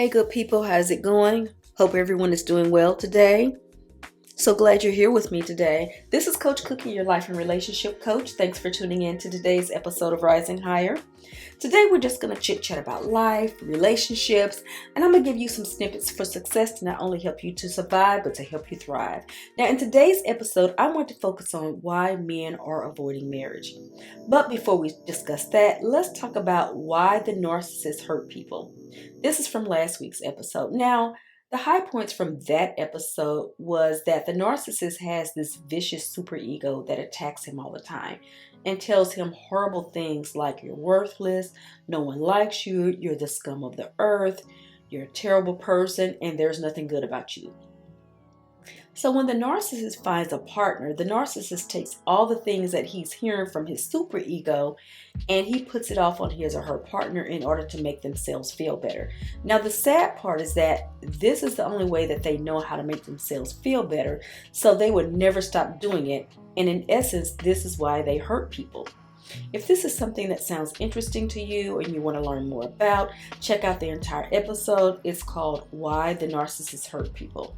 Hey, good people, how's it going? Hope everyone is doing well today. So glad you're here with me today. This is Coach Cookie, your life and relationship coach. Thanks for tuning in to today's episode of Rising Higher. Today, we're just going to chit chat about life, relationships, and I'm going to give you some snippets for success to not only help you to survive, but to help you thrive. Now, in today's episode, I want to focus on why men are avoiding marriage. But before we discuss that, let's talk about why the narcissists hurt people. This is from last week's episode. Now, the high points from that episode was that the narcissist has this vicious superego that attacks him all the time and tells him horrible things like you're worthless, no one likes you, you're the scum of the earth, you're a terrible person, and there's nothing good about you. So when the narcissist finds a partner, the narcissist takes all the things that he's hearing from his superego and he puts it off on his or her partner in order to make themselves feel better. Now, the sad part is that this is the only way that they know how to make themselves feel better, so they would never stop doing it. And in essence, this is why they hurt people. If this is something that sounds interesting to you and you want to learn more about, check out the entire episode. It's called Why the Narcissists Hurt People.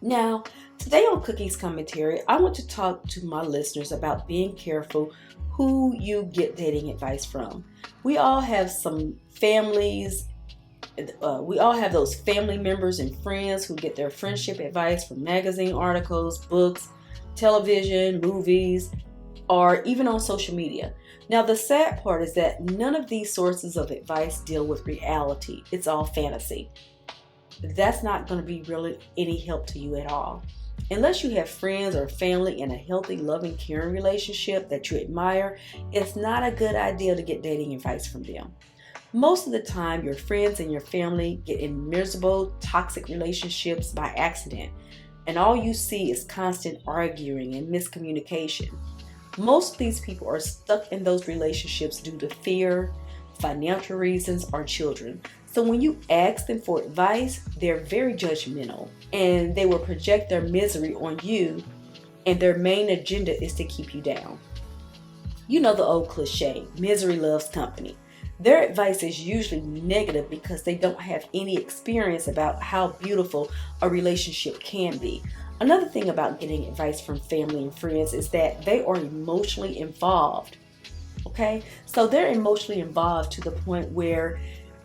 Now, today on Cookie's Commentary, I want to talk to my listeners about being careful who you get dating advice from. We all have some families. We all have those family members and friends who get their friendship advice from magazine articles, books, television, movies, or even on social media. Now, the sad part is that none of these sources of advice deal with reality. It's all fantasy. That's not going to be really any help to you at all. Unless you have friends or family in a healthy, loving, caring relationship that you admire, it's not a good idea to get dating advice from them. Most of the time, your friends and your family get in miserable, toxic relationships by accident, and all you see is constant arguing and miscommunication. Most of these people are stuck in those relationships due to fear, financial reasons, or children. So when you ask them for advice, they're very judgmental and they will project their misery on you, and their main agenda is to keep you down. You know the old cliche, misery loves company. Their advice is usually negative because they don't have any experience about how beautiful a relationship can be. Another thing about getting advice from family and friends is that they are emotionally involved. Okay? So they're emotionally involved to the point where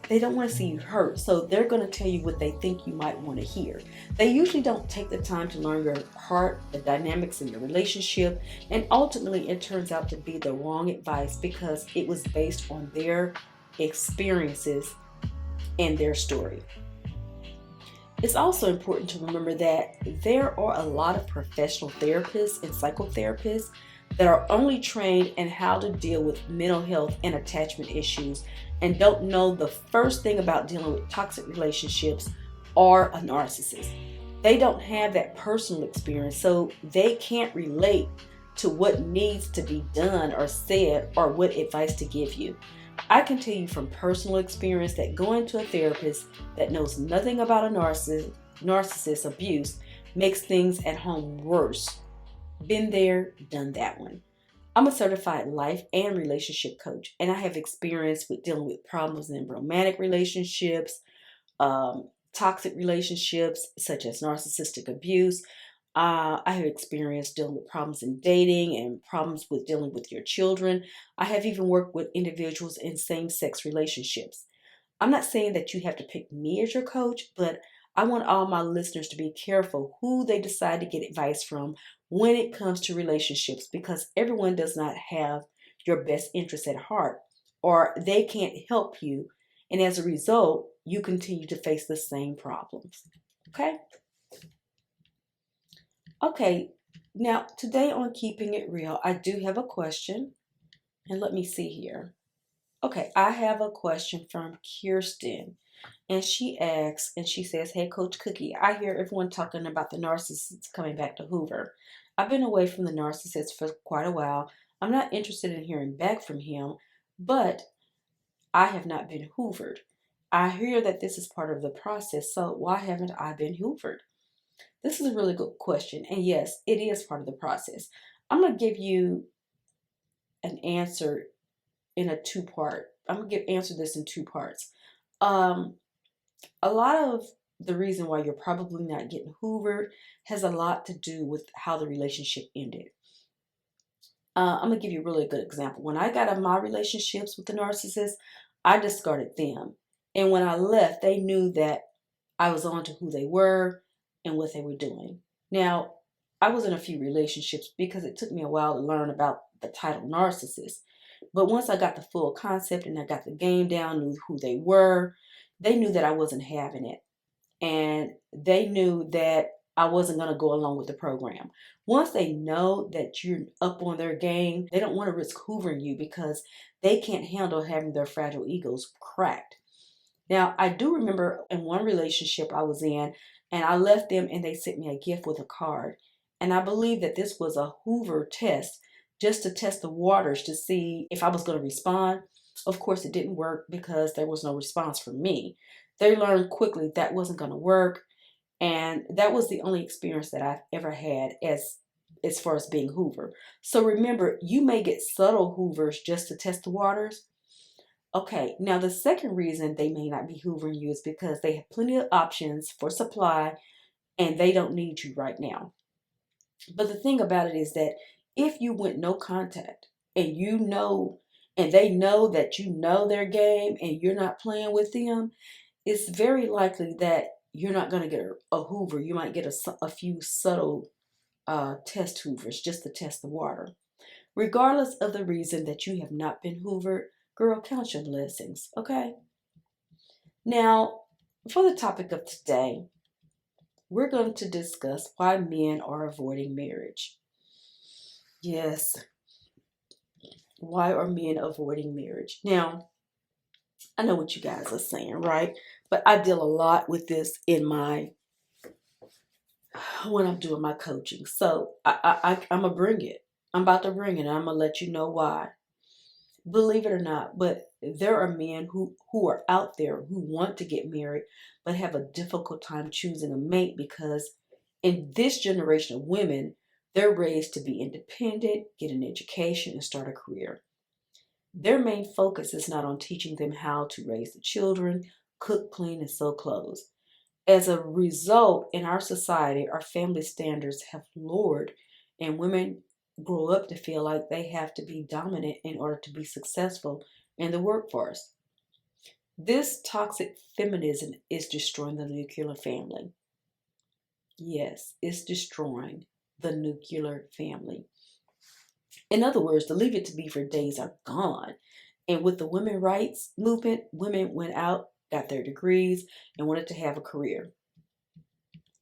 they don't want to see you hurt, so they're going to tell you what they think you might want to hear. They usually don't take the time to learn your heart, the dynamics in your relationship, and ultimately it turns out to be the wrong advice because it was based on their experiences and their story. It's also important to remember that there are a lot of professional therapists and psychotherapists that are only trained in how to deal with mental health and attachment issues and don't know the first thing about dealing with toxic relationships or a narcissist. They don't have that personal experience, so they can't relate to what needs to be done or said or what advice to give you. I can tell you from personal experience that going to a therapist that knows nothing about a narcissist abuse makes things at home worse. Been there, done that one. I'm a certified life and relationship coach, and I have experience with dealing with problems in romantic relationships, toxic relationships such as narcissistic abuse. I have experience dealing with problems in dating and problems with dealing with your children. I have even worked with individuals in same-sex relationships. I'm not saying that you have to pick me as your coach, but I want all my listeners to be careful who they decide to get advice from when it comes to relationships, because everyone does not have your best interests at heart, or they can't help you. And as a result, you continue to face the same problems. Okay? Okay, now today on Keeping It Real, I do have a question. And let me see here. Okay, I have a question from Kirsten. And she asks, and she says, "Hey, Coach Cookie, I hear everyone talking about the narcissist coming back to Hoover. I've been away from the narcissist for quite a while. I'm not interested in hearing back from him, but I have not been hoovered. I hear that this is part of the process, so why haven't I been hoovered?" This is a really good question, and yes, it is part of the process. I'm going to give you an answer in a two-part. I'm going to answer this in two parts. Um, A lot of the reason why you're probably not getting hoovered has a lot to do with how the relationship ended. I'm gonna give you a really good example. When I got in my relationships with the narcissist, I discarded them. And when I left, they knew that I was on to who they were and what they were doing. Now, I was in a few relationships because it took me a while to learn about the title narcissist. But once I got the full concept and I got the game down, knew who they knew that I wasn't having it. And they knew that I wasn't going to go along with the program. Once they know that you're up on their game, they don't want to risk hoovering you because they can't handle having their fragile egos cracked. Now, I do remember in one relationship I was in, and I left them and they sent me a gift with a card. And I believe that this was a Hoover test just to test the waters to see if I was going to respond. Of course, it didn't work because there was no response from me. They learned quickly that wasn't going to work. And that was the only experience that I've ever had as far as being Hoover. So remember, you may get subtle Hoovers just to test the waters. Okay, now the second reason they may not be hoovering you is because they have plenty of options for supply and they don't need you right now. But the thing about it is that if you went no contact and and they know that you know their game and you're not playing with them, it's very likely that you're not going to get a hoover. You might get a few subtle test hoovers just to test the water. Regardless of the reason that you have not been hoovered, girl, count your blessings, okay? Now, for the topic of today, we're going to discuss why men are avoiding marriage. Yes, why are men avoiding marriage? Now, I know what you guys are saying, right? But I deal a lot with this when I'm doing my coaching. So I'm going to bring it. I'm about to bring it. And I'm going to let you know why. Believe it or not, but there are men who are out there who want to get married but have a difficult time choosing a mate because in this generation of women, they're raised to be independent, get an education, and start a career. Their main focus is not on teaching them how to raise the children, cook, clean, and sew clothes. As a result, in our society, our family standards have lowered, and women grow up to feel like they have to be dominant in order to be successful in the workforce. This toxic feminism is destroying the nuclear family. Yes, it's destroying the nuclear family. In other words, the leave it to beaver days are gone. And with the women's rights movement, women went out, got their degrees, and wanted to have a career.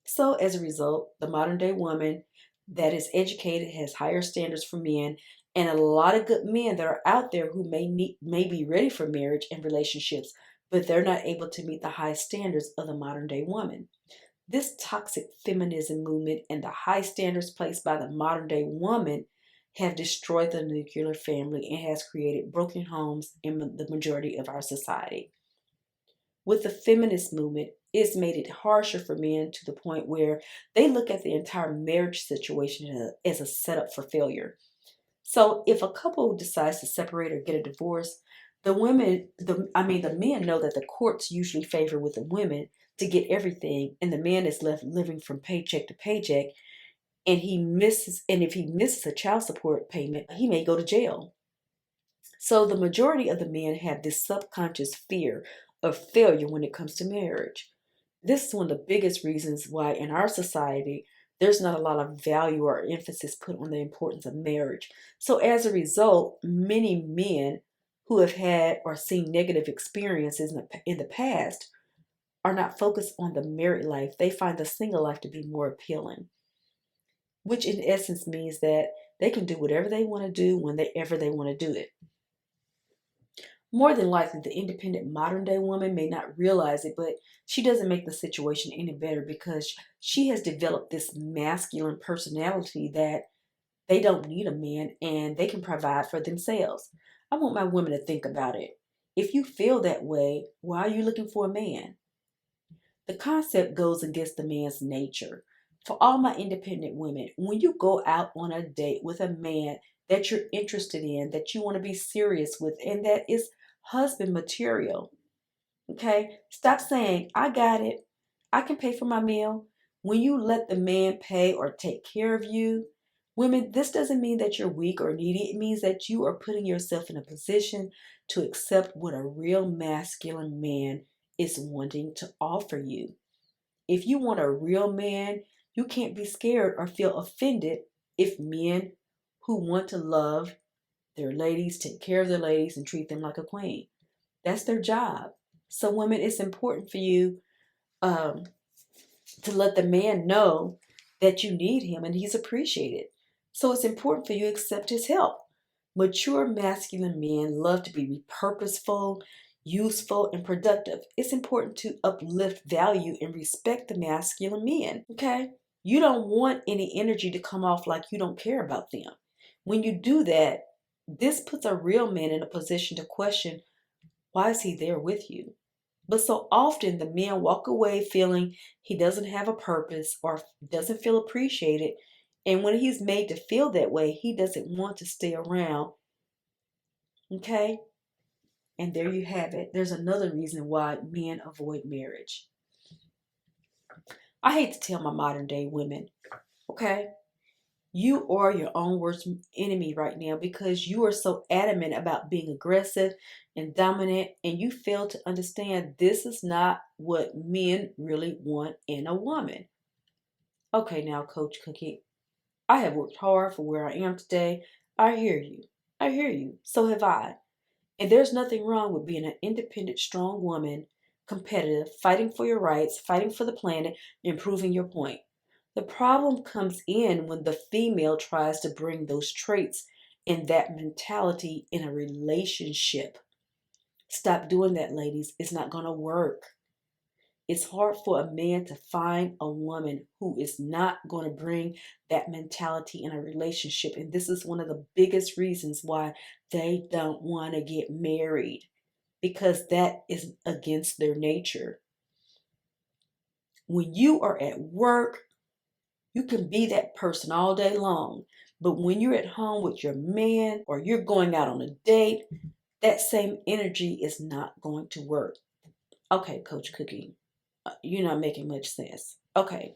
So as a result, the modern day woman that is educated has higher standards for men, and a lot of good men that are out there who may be ready for marriage and relationships, but they're not able to meet the high standards of the modern day woman. This toxic feminism movement and the high standards placed by the modern day woman have destroyed the nuclear family and has created broken homes in the majority of our society. With the feminist movement, it's made it harsher for men to the point where they look at the entire marriage situation as a setup for failure. So if a couple decides to separate or get a divorce, the men know that the courts usually favor with the women to get everything, and the man is left living from paycheck to paycheck, and if he misses a child support payment, he may go to jail. So the majority of the men have this subconscious fear of failure when it comes to marriage. This is one of the biggest reasons why in our society there's not a lot of value or emphasis put on the importance of marriage. So as a result, many men who have had or seen negative experiences in the past are not focused on the married life. They find the single life to be more appealing, which in essence means that they can do whatever they want to do whenever they want to do it. More than likely, the independent modern day woman may not realize it, but she doesn't make the situation any better because she has developed this masculine personality that they don't need a man and they can provide for themselves. I want my women to think about it. If you feel that way, why are you looking for a man? The concept goes against the man's nature. For all my independent women, when you go out on a date with a man that you're interested in, that you want to be serious with, and that is husband material, Okay? Stop saying, I got it. I can pay for my meal. When you let the man pay or take care of you, women, this doesn't mean that you're weak or needy. It means that you are putting yourself in a position to accept what a real masculine man is wanting to offer you. If you want a real man, you can't be scared or feel offended if men who want to love their ladies, take care of their ladies, and treat them like a queen. That's their job. So, women, it's important for you um, to let the man know that you need him and he's appreciated. So, it's important for you to accept his help. Mature masculine men love to be purposeful, useful, and productive. It's important to uplift, value, and respect the masculine men. Okay? You don't want any energy to come off like you don't care about them. When you do that, this puts a real man in a position to question, why is he there with you? But so often the men walk away feeling he doesn't have a purpose or doesn't feel appreciated. And when he's made to feel that way, he doesn't want to stay around. Okay? And there you have it. There's another reason why men avoid marriage. I hate to tell my modern day women, okay? You are your own worst enemy right now because you are so adamant about being aggressive and dominant, and you fail to understand this is not what men really want in a woman. Okay, now, Coach Cookie, I have worked hard for where I am today. I hear you. I hear you. So have I. And there's nothing wrong with being an independent, strong woman, competitive, fighting for your rights, fighting for the planet, and proving your point. The problem comes in when the female tries to bring those traits and that mentality in a relationship. Stop doing that, ladies. It's not going to work. It's hard for a man to find a woman who is not going to bring that mentality in a relationship. And this is one of the biggest reasons why they don't want to get married, because that is against their nature. When you are at work, you can be that person all day long. But when you're at home with your man or you're going out on a date, that same energy is not going to work. Okay, Coach Cookie, you're not making much sense. Okay,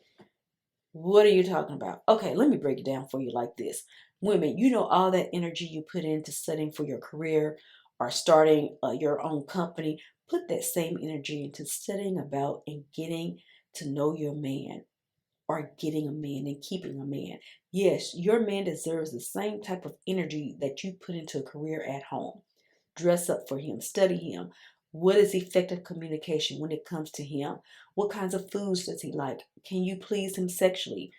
what are you talking about? Okay, let me break it down for you like this. Women, you know all that energy you put into studying for your career or starting your own company, put that same energy into studying about and getting to know your man or getting a man and keeping a man. Yes, your man deserves the same type of energy that you put into a career at home. Dress up for him, study him. What is effective communication when it comes to him? What kinds of foods does he like? Can you please him sexually?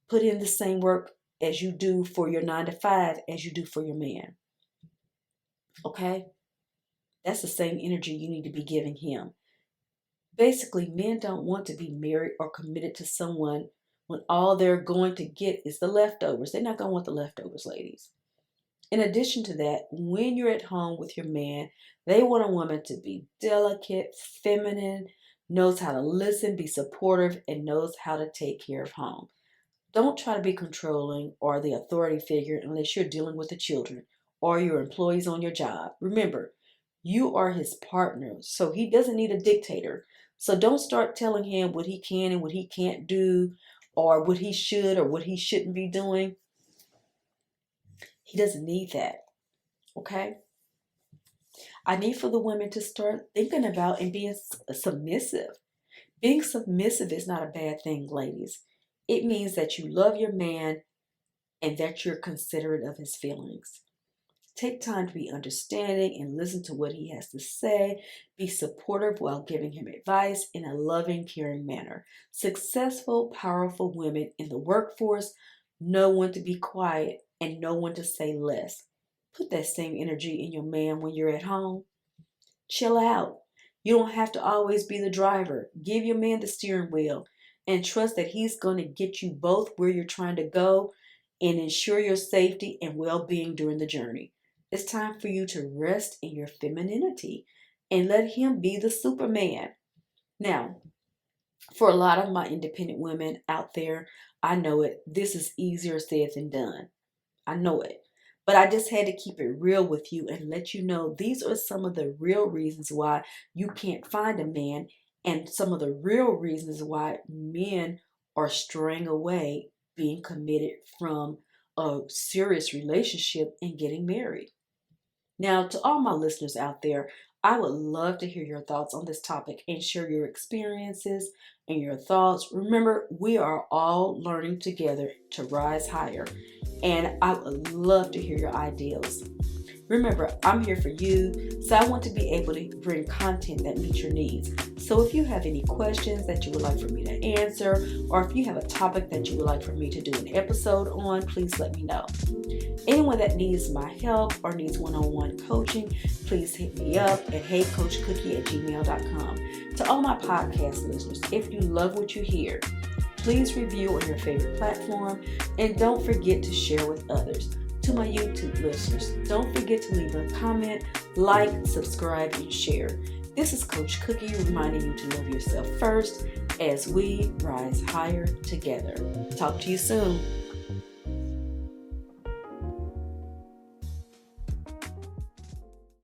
Put in the same work as you do for your 9 to 5 as you do for your man. Okay? That's the same energy you need to be giving him. Basically, men don't want to be married or committed to someone when all they're going to get is the leftovers. They're not going to want the leftovers, ladies. In addition to that, when you're at home with your man, they want a woman to be delicate, feminine, knows how to listen, be supportive, and knows how to take care of home. Don't try to be controlling or the authority figure unless you're dealing with the children or your employees on your job. Remember, you are his partner, so he doesn't need a dictator. So don't start telling him what he can and what he can't do, or what he should or what he shouldn't be doing. He doesn't need that, okay? I need for the women to start thinking about and being submissive. Being submissive is not a bad thing, ladies. It means that you love your man and that you're considerate of his feelings. Take time to be understanding and listen to what he has to say. Be supportive while giving him advice in a loving, caring manner. Successful, powerful women in the workforce know when to be quiet and know when to say less. Put that same energy in your man when you're at home. Chill out. You don't have to always be the driver. Give your man the steering wheel and trust that he's going to get you both where you're trying to go and ensure your safety and well being during the journey. It's time for you to rest in your femininity and let him be the Superman. Now, for a lot of my independent women out there, I know it. This is easier said than done. I know it. But I just had to keep it real with you and let you know these are some of the real reasons why you can't find a man, and some of the real reasons why men are straying away, being committed from a serious relationship and getting married. Now, to all my listeners out there, I would love to hear your thoughts on this topic and share your experiences and your thoughts. Remember, we are all learning together to rise higher, and I would love to hear your ideas. Remember, I'm here for you, so I want to be able to bring content that meets your needs. So if you have any questions that you would like for me to answer, or if you have a topic that you would like for me to do an episode on, please let me know. Anyone that needs my help or needs one-on-one coaching, please hit me up at heycoachcookie@gmail.com. To all my podcast listeners, if you love what you hear, please review on your favorite platform, and don't forget to share with others. To my YouTube listeners, don't forget to leave a comment, like, subscribe, and share. This is Coach Cookie reminding you to love yourself first as we rise higher together. Talk to you soon.